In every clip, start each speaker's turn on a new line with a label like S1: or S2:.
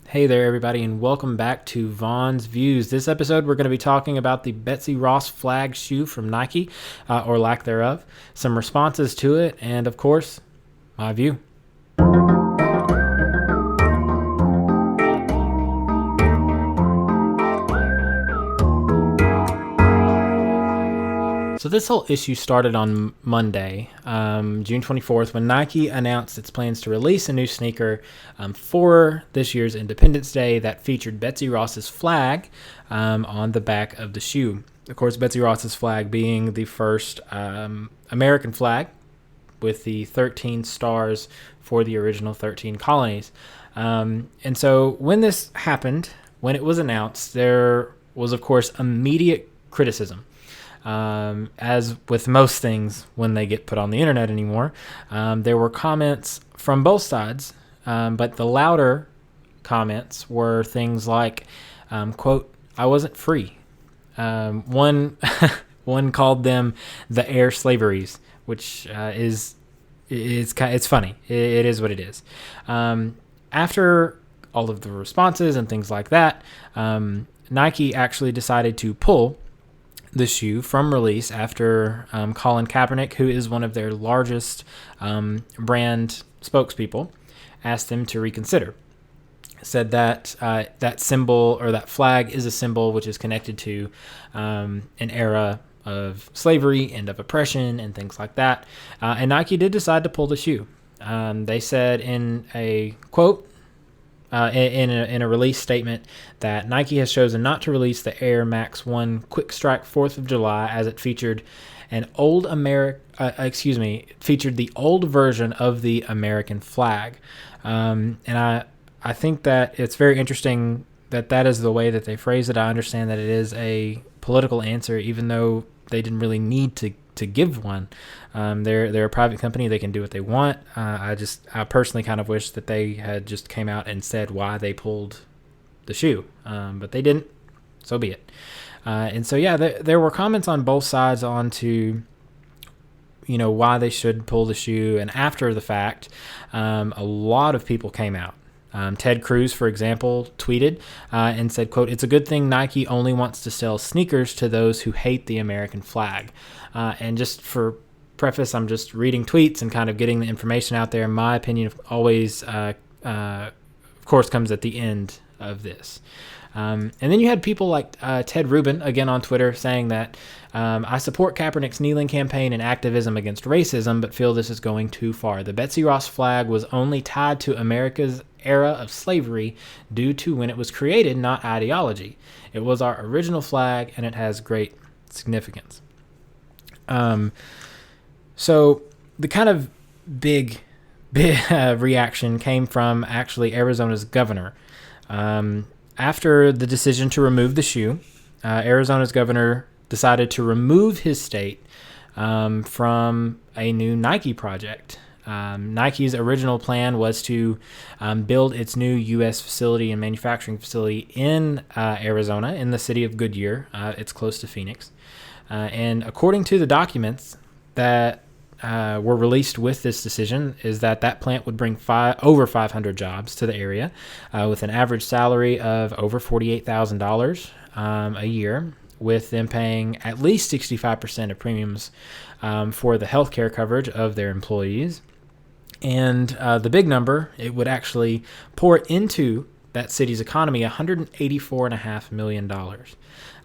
S1: Hey there, everybody, and welcome back to Vaughn's Views. This episode, we're going to be talking about the Betsy Ross flag shoe from Nike, or lack thereof, some responses to it, and of course, my view. So this whole issue started on Monday, June 24th, when Nike announced its plans to release a new sneaker for this year's Independence Day that featured Betsy Ross's flag on the back of the shoe. Of course, Betsy Ross's flag being the first American flag with the 13 stars for the original 13 colonies. And so when this happened, when it was announced, there was, of course, immediate criticism. As with most things when they get put on the internet anymore, there were comments from both sides, but the louder comments were things like, quote, "I wasn't free." One one called them the air slaveries, which it's funny. It is what it is. After all of the responses and things like that, Nike actually decided to pull the shoe from release after Colin Kaepernick, who is one of their largest brand spokespeople, asked them to reconsider. Said that that symbol or that flag is a symbol which is connected to an era of slavery and of oppression and things like that. And Nike did decide to pull the shoe. They said in a quote, in a release statement, that Nike has chosen not to release the Air Max 1 Quick Strike 4th of July as it featured featured the old version of the American flag. And I think that it's very interesting that is the way that they phrase it. I understand that it is a political answer, even though they didn't really need to give one. They're a private company. They can do what they want. I personally kind of wish that they had just came out and said why they pulled the shoe, but they didn't. So be it. And so, yeah, there were comments on both sides on to, why they should pull the shoe. And after the fact, a lot of people came out. Ted Cruz, for example, tweeted and said, quote, "It's a good thing Nike only wants to sell sneakers to those who hate the American flag." And just for preface, I'm just reading tweets and kind of getting the information out there. My opinion always, of course, comes at the end of this. And then you had people like Ted Rubin, again on Twitter, saying that I support Kaepernick's kneeling campaign and activism against racism, but feel this is going too far. The Betsy Ross flag was only tied to America's era of slavery due to when it was created, not ideology. It was our original flag, and it has great significance. So the kind of big reaction came from actually Arizona's governor. After the decision to remove the shoe, Arizona's governor decided to remove his state from a new Nike project. Nike's original plan was to build its new U.S. facility and manufacturing facility in Arizona, in the city of Goodyear. It's close to Phoenix. And according to the documents that were released with this decision, is that plant would bring over 500 jobs to the area with an average salary of over $48,000 a year, with them paying at least 65% of premiums for the healthcare coverage of their employees. And the big number, it would actually pour into that city's economy $184.5 million.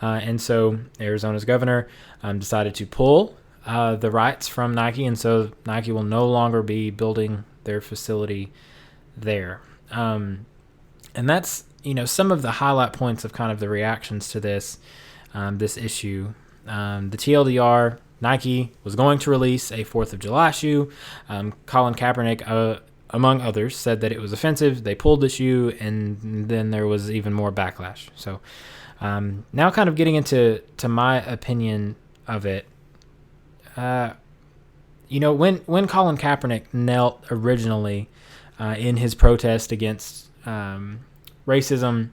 S1: And so Arizona's governor decided to pull the rights from Nike, and so Nike will no longer be building their facility there. And that's, some of the highlight points of kind of the reactions to this issue. The TLDR, Nike was going to release a 4th of July shoe. Colin Kaepernick, among others, said that it was offensive. They pulled the shoe, and then there was even more backlash. So now kind of getting into my opinion of it. When Colin Kaepernick knelt originally in his protest against racism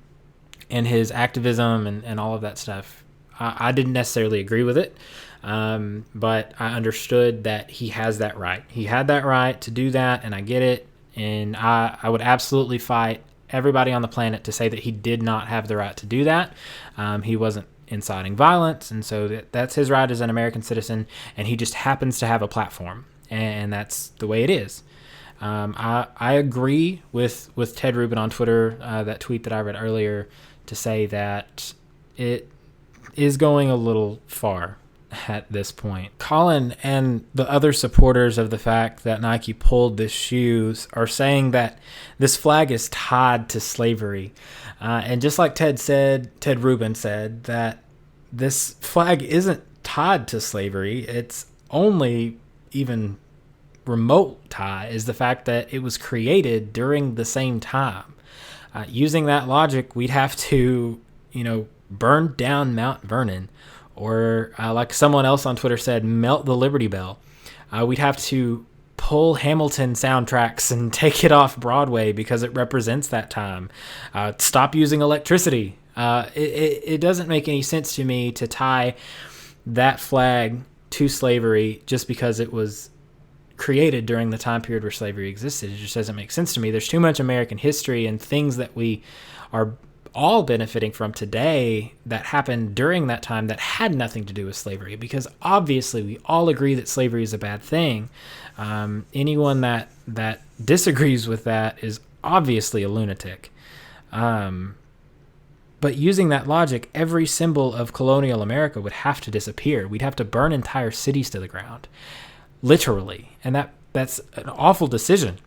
S1: and his activism and all of that stuff, I didn't necessarily agree with it. But I understood that he has that right. He had that right to do that, and I get it. And I would absolutely fight everybody on the planet to say that he did not have the right to do that. He wasn't inciting violence, and so that's his right as an American citizen, and he just happens to have a platform, and that's the way it is. I agree with Ted Rubin on Twitter, that tweet that I read earlier, to say that it is going a little far at this point. Colin and the other supporters of the fact that Nike pulled this shoe are saying that this flag is tied to slavery. And just like Ted Rubin said, that this flag isn't tied to slavery. Its only even remote tie is the fact that it was created during the same time. Using that logic, we'd have to, burn down Mount Vernon, or like someone else on Twitter said, melt the Liberty Bell. We'd have to pull Hamilton soundtracks and take it off Broadway because it represents that time. Stop using electricity. It doesn't make any sense to me to tie that flag to slavery just because it was created during the time period where slavery existed. It just doesn't make sense to me. There's too much American history and things that we are all benefiting from today that happened during that time that had nothing to do with slavery, because obviously we all agree that slavery is a bad thing. Anyone that disagrees with that is obviously a lunatic. But using that logic, every symbol of colonial America would have to disappear. We'd have to burn entire cities to the ground, literally. And that's an awful decision.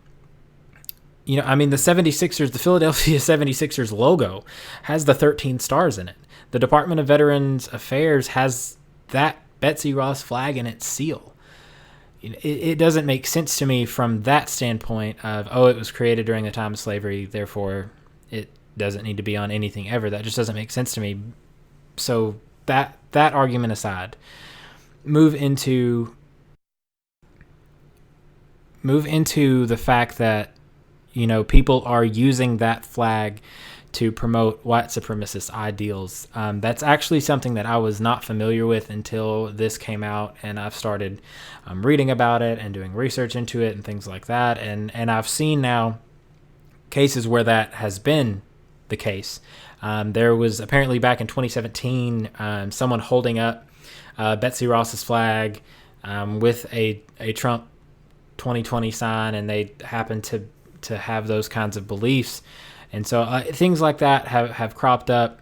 S1: The 76ers, the Philadelphia 76ers logo has the 13 stars in it. The Department of Veterans Affairs has that Betsy Ross flag in its seal. It doesn't make sense to me from that standpoint of, it was created during the time of slavery, therefore it doesn't need to be on anything ever. That just doesn't make sense to me. So that argument aside, move into the fact that people are using that flag to promote white supremacist ideals. That's actually something that I was not familiar with until this came out, and I've started reading about it and doing research into it and things like that. And I've seen now cases where that has been the case. There was apparently back in 2017 someone holding up Betsy Ross's flag with a Trump 2020 sign, and they happened to have those kinds of beliefs. And so things like that have cropped up,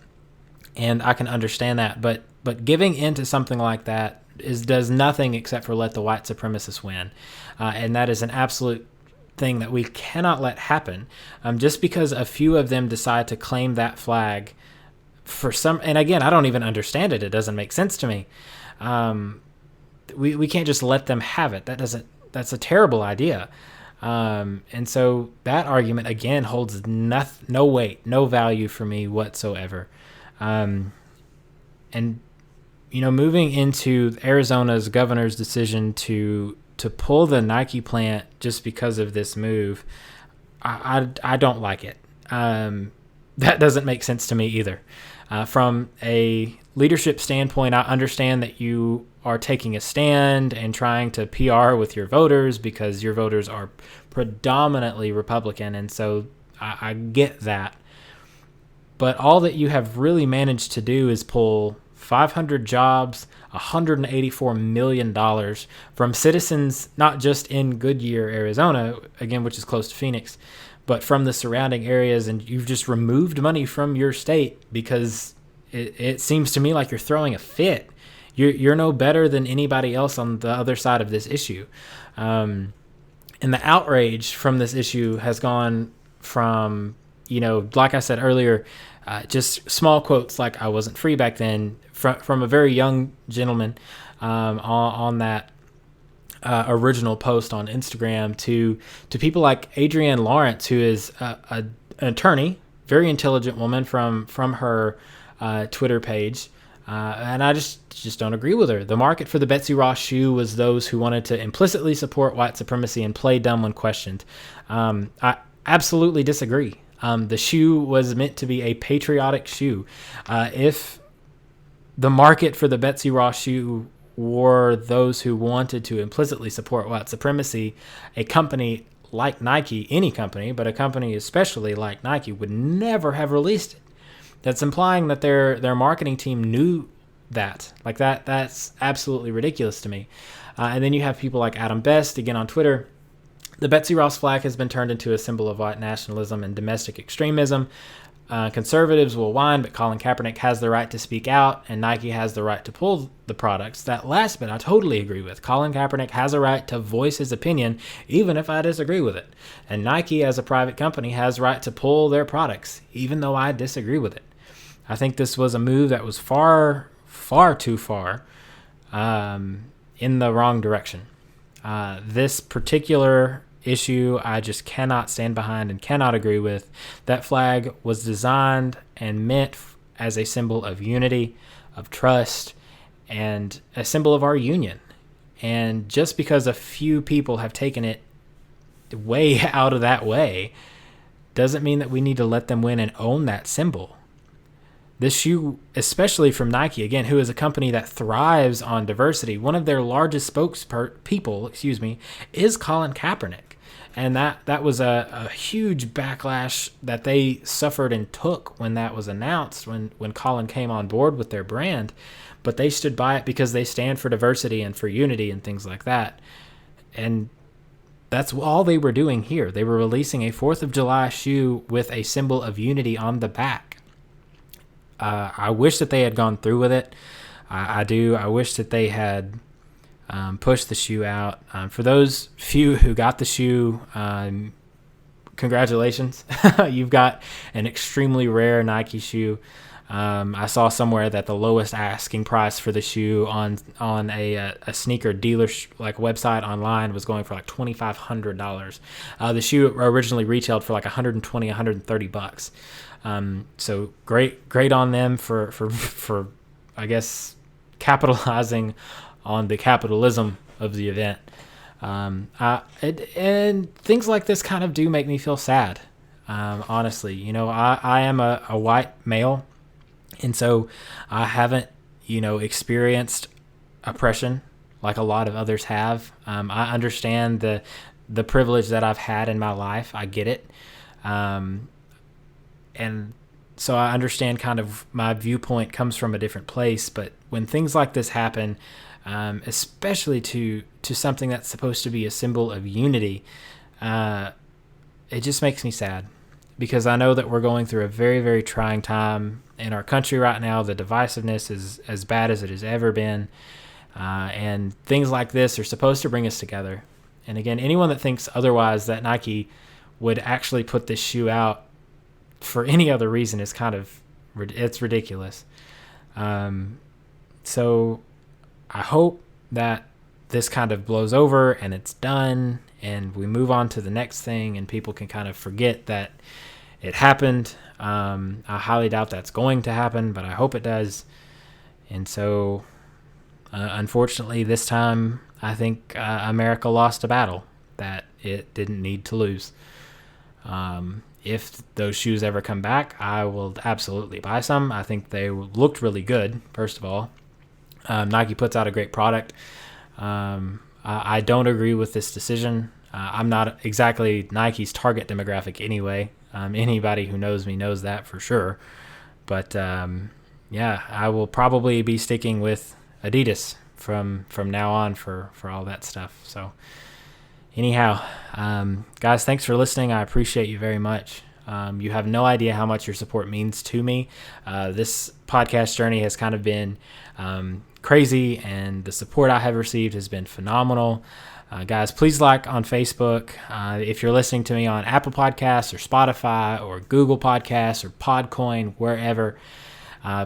S1: and I can understand that. But giving into something like that does nothing except for let the white supremacists win. And that is an absolute thing that we cannot let happen. Just because a few of them decide to claim that flag for some, and again, I don't even understand it. It doesn't make sense to me. We can't just let them have it. That's a terrible idea. And so that argument, again, holds no weight, no value for me whatsoever. And, moving into Arizona's governor's decision to pull the Nike plant just because of this move, I don't like it. That doesn't make sense to me either. From a leadership standpoint, I understand that you are taking a stand and trying to PR with your voters because your voters are predominantly Republican, and so I get that. But all that you have really managed to do is pull 500 jobs, $184 million from citizens, not just in Goodyear, Arizona, again, which is close to Phoenix, but from the surrounding areas, and you've just removed money from your state because it seems to me like you're throwing a fit. You're no better than anybody else on the other side of this issue. And the outrage from this issue has gone from, like I said earlier, just small quotes like "I wasn't free back then" from a very young gentleman on that original post on Instagram to people like Adrienne Lawrence, who is an attorney, very intelligent woman from her Twitter page. And I just don't agree with her. The market for the Betsy Ross shoe was those who wanted to implicitly support white supremacy and play dumb when questioned. I absolutely disagree. The shoe was meant to be a patriotic shoe. If the market for the Betsy Ross shoe were those who wanted to implicitly support white supremacy, a company like Nike, any company, but a company especially like Nike, would never have released it. That's implying that their marketing team knew that. Like that's absolutely ridiculous to me. And then you have people like Adam Best, again on Twitter. The Betsy Ross flag has been turned into a symbol of white nationalism and domestic extremism. Conservatives will whine, but Colin Kaepernick has the right to speak out, and Nike has the right to pull the products. That last bit I totally agree with. Colin Kaepernick has a right to voice his opinion, even if I disagree with it. And Nike, as a private company, has the right to pull their products, even though I disagree with it. I think this was a move that was far, far too far in the wrong direction. This particular issue I just cannot stand behind and cannot agree with. That flag was designed and meant as a symbol of unity, of trust, and a symbol of our union. And just because a few people have taken it way out of that way doesn't mean that we need to let them win and own that symbol. This shoe, especially from Nike, again, who is a company that thrives on diversity, one of their largest spokespeople, is Colin Kaepernick. And that was a huge backlash that they suffered and took when that was announced, when Colin came on board with their brand. But they stood by it because they stand for diversity and for unity and things like that. And that's all they were doing here. They were releasing a 4th of July shoe with a symbol of unity on the back. I wish that they had gone through with it. I do. I wish that they had pushed the shoe out. For those few who got the shoe, congratulations. You've got an extremely rare Nike shoe. I saw somewhere that the lowest asking price for the shoe on a sneaker dealer website online was going for like $2,500. The shoe originally retailed for like $120, $130. So great on them for I guess capitalizing on the capitalism of the event. And things like this kind of do make me feel sad. Honestly, I am a white male, and so I haven't, experienced oppression like a lot of others have. I understand the privilege that I've had in my life. I get it. And so I understand kind of my viewpoint comes from a different place. But when things like this happen, especially to something that's supposed to be a symbol of unity, it just makes me sad, because I know that we're going through a very, very trying time in our country right now. The divisiveness is as bad as it has ever been. And things like this are supposed to bring us together. And again, anyone that thinks otherwise, that Nike would actually put this shoe out for any other reason is it's ridiculous. So I hope that this kind of blows over and it's done and we move on to the next thing and people can kind of forget that it happened. I highly doubt that's going to happen, but I hope it does. And so, unfortunately, this time, I think America lost a battle that it didn't need to lose. If those shoes ever come back, I will absolutely buy some. I think they looked really good, first of all. Nike puts out a great product. I don't agree with this decision. I'm not exactly Nike's target demographic anyway. Anybody who knows me knows that for sure. But yeah, I will probably be sticking with Adidas from now on for all that stuff. So anyhow, guys, thanks for listening. I appreciate you very much. You have no idea how much your support means to me. This podcast journey has kind of been crazy, and the support I have received has been phenomenal. Guys, please like on Facebook. If you're listening to me on Apple Podcasts or Spotify or Google Podcasts or Podcoin, wherever,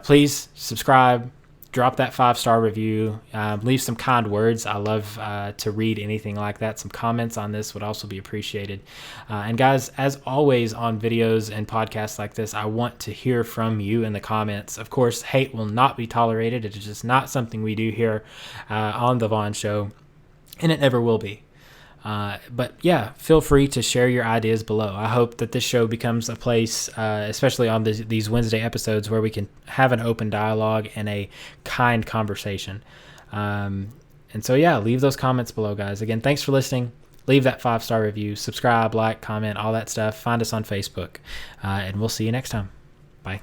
S1: please subscribe. Drop that 5-star review. Leave some kind words. I love to read anything like that. Some comments on this would also be appreciated. And guys, as always on videos and podcasts like this, I want to hear from you in the comments. Of course, hate will not be tolerated. It is just not something we do here on The Vaughn Show, and it never will be. But yeah, feel free to share your ideas below. I hope that this show becomes a place, especially on these Wednesday episodes, where we can have an open dialogue and a kind conversation. And so yeah, leave those comments below, guys. Again, thanks for listening. leave that 5-star review, subscribe, like, comment, all that stuff. Find us on Facebook, and we'll see you next time. Bye.